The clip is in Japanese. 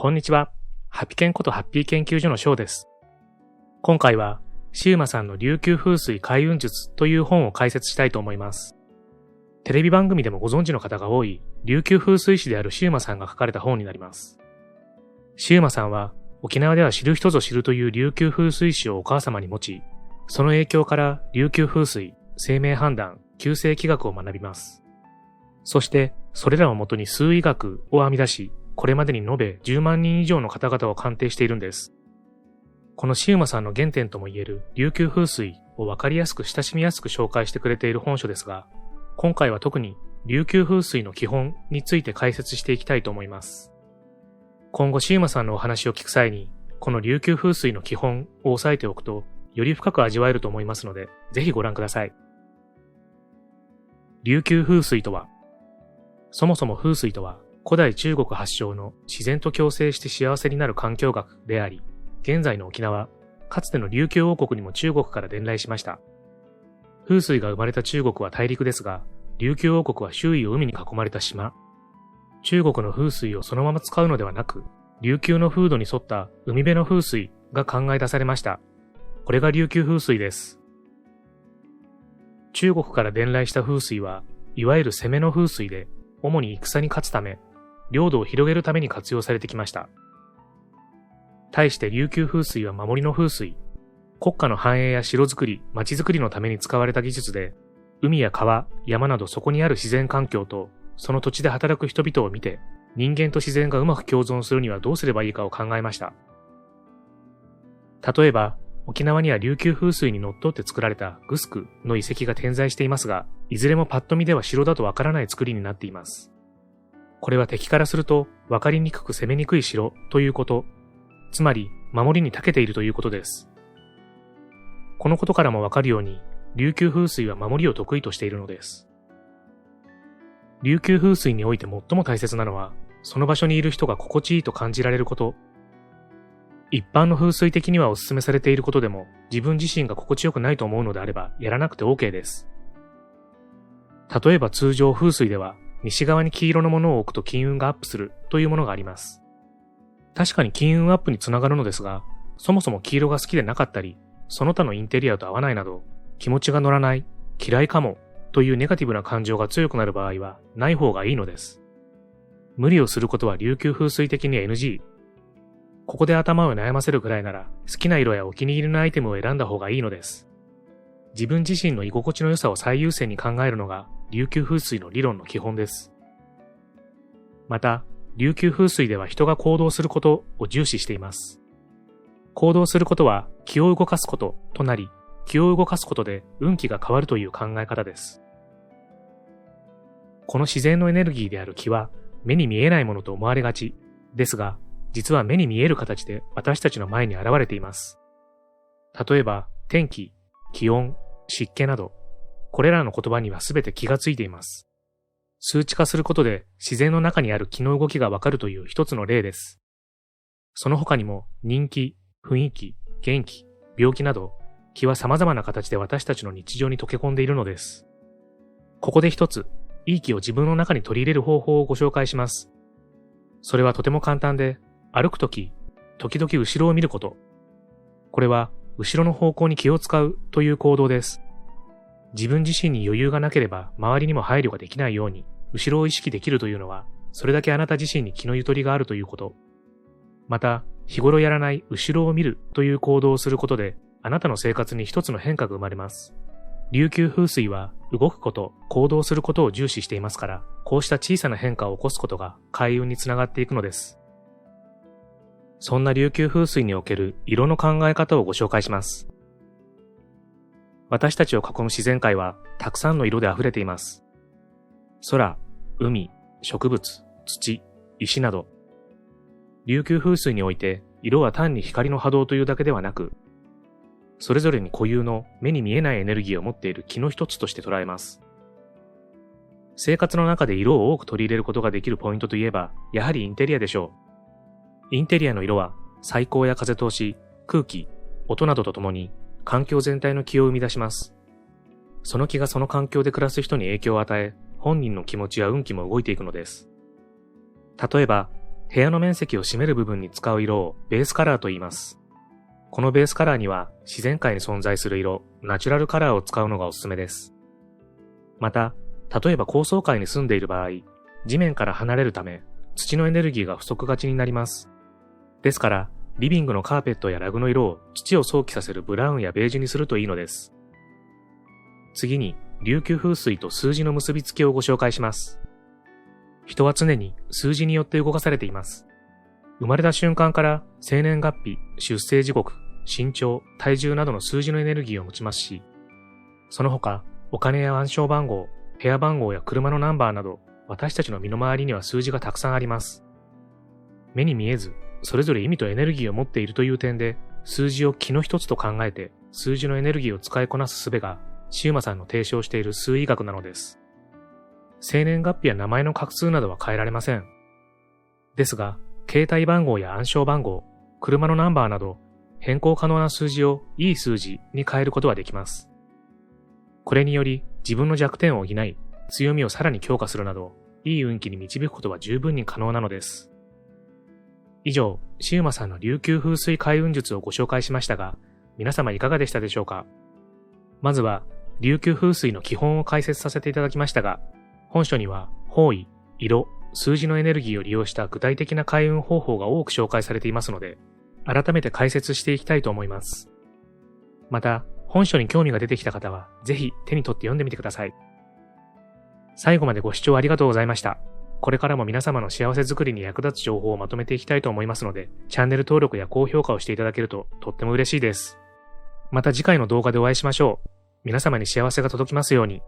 こんにちは。ハピケンことハッピー研究所の翔です。今回は、シウマさんの琉球風水開運術という本を解説したいと思います。テレビ番組でもご存知の方が多い琉球風水師であるシウマさんが書かれた本になります。シウマさんは沖縄では知る人ぞ知るという琉球風水師をお母様に持ち、その影響から琉球風水、生命判断、九星気学を学びます。そしてそれらをもとに数医学を編み出し、これまでに延べ10万人以上の方々を鑑定しているんです。このシウマさんの原点ともいえる琉球風水をわかりやすく親しみやすく紹介してくれている本書ですが、今回は特に琉球風水の基本について解説していきたいと思います。今後シウマさんのお話を聞く際に、この琉球風水の基本を押さえておくと、より深く味わえると思いますので、ぜひご覧ください。琉球風水とは、そもそも風水とは、古代中国発祥の自然と共生して幸せになる環境学であり、現在の沖縄、かつての琉球王国にも中国から伝来しました。風水が生まれた中国は大陸ですが、琉球王国は周囲を海に囲まれた島。中国の風水をそのまま使うのではなく、琉球の風土に沿った海辺の風水が考え出されました。これが琉球風水です。中国から伝来した風水は、いわゆる攻めの風水で、主に戦に勝つため、領土を広げるために活用されてきました。対して琉球風水は守りの風水、国家の繁栄や城づくり、町づくりのために使われた技術で、海や川、山などそこにある自然環境と、その土地で働く人々を見て、人間と自然がうまく共存するにはどうすればいいかを考えました。例えば、沖縄には琉球風水にのっとって作られたグスクの遺跡が点在していますが、いずれもパッと見では城だとわからない作りになっています。これは敵からすると分かりにくく攻めにくい城ということ、つまり守りに長けているということです。このことからもわかるように、琉球風水は守りを得意としているのです。琉球風水において最も大切なのは、その場所にいる人が心地いいと感じられること。一般の風水的にはお勧めされていることでも、自分自身が心地よくないと思うのであれば、やらなくて OK です。例えば通常風水では、西側に黄色のものを置くと金運がアップするというものがあります。確かに金運アップにつながるのですが、そもそも黄色が好きでなかったり、その他のインテリアと合わないなど、気持ちが乗らない、嫌いかもというネガティブな感情が強くなる場合はない方がいいのです。無理をすることは琉球風水的に NG。ここで頭を悩ませるくらいなら、好きな色やお気に入りのアイテムを選んだ方がいいのです。自分自身の居心地の良さを最優先に考えるのが琉球風水の理論の基本です。また、琉球風水では人が行動することを重視しています。行動することは気を動かすこととなり、気を動かすことで運気が変わるという考え方です。この自然のエネルギーである気は目に見えないものと思われがちですが、実は目に見える形で私たちの前に現れています。例えば、天気、気温、湿気など、これらの言葉にはすべて気がついています。数値化することで自然の中にある気の動きがわかるという一つの例です。その他にも人気、雰囲気、元気、病気など、気は様々な形で私たちの日常に溶け込んでいるのです。ここで一つ、いい気を自分の中に取り入れる方法をご紹介します。それはとても簡単で、歩くとき、時々後ろを見ること。これは、後ろの方向に気を使うという行動です。自分自身に余裕がなければ周りにも配慮ができないように後ろを意識できるというのはそれだけあなた自身に気のゆとりがあるということ。また日頃やらない後ろを見るという行動をすることであなたの生活に一つの変化が生まれます。琉球風水は動くこと、行動することを重視していますから、こうした小さな変化を起こすことが開運につながっていくのです。そんな琉球風水における色の考え方をご紹介します。私たちを囲む自然界はたくさんの色で溢れています。空、海、植物、土、石など。琉球風水において色は単に光の波動というだけではなく、それぞれに固有の目に見えないエネルギーを持っている気の一つとして捉えます。生活の中で色を多く取り入れることができるポイントといえば、やはりインテリアでしょう。インテリアの色は採光や風通し、空気、音などとともに環境全体の気を生み出します。その気がその環境で暮らす人に影響を与え、本人の気持ちや運気も動いていくのです。例えば、部屋の面積を占める部分に使う色をベースカラーと言います。このベースカラーには自然界に存在する色、ナチュラルカラーを使うのがおすすめです。また、例えば高層階に住んでいる場合、地面から離れるため、土のエネルギーが不足がちになります。ですから、リビングのカーペットやラグの色を土を想起させるブラウンやベージュにするといいのです。次に、琉球風水と数字の結びつきをご紹介します。人は常に数字によって動かされています。生まれた瞬間から生年月日、出生時刻、身長、体重などの数字のエネルギーを持ちますし、その他、お金や暗証番号、部屋番号や車のナンバーなど、私たちの身の回りには数字がたくさんあります。目に見えず、それぞれ意味とエネルギーを持っているという点で、数字を気の一つと考えて、数字のエネルギーを使いこなす術が、シウマさんの提唱している数意学なのです。生年月日や名前の画数などは変えられません。ですが、携帯番号や暗証番号、車のナンバーなど、変更可能な数字をいい数字に変えることはできます。これにより、自分の弱点を補い、強みをさらに強化するなど、いい運気に導くことは十分に可能なのです。以上、シウマさんの琉球風水開運術をご紹介しましたが、皆様いかがでしたでしょうか？まずは、琉球風水の基本を解説させていただきましたが、本書には、方位、色、数字のエネルギーを利用した具体的な開運方法が多く紹介されていますので、改めて解説していきたいと思います。また、本書に興味が出てきた方は、ぜひ手に取って読んでみてください。最後までご視聴ありがとうございました。これからも皆様の幸せづくりに役立つ情報をまとめていきたいと思いますので、チャンネル登録や高評価をしていただけるととっても嬉しいです。また次回の動画でお会いしましょう。皆様に幸せが届きますように。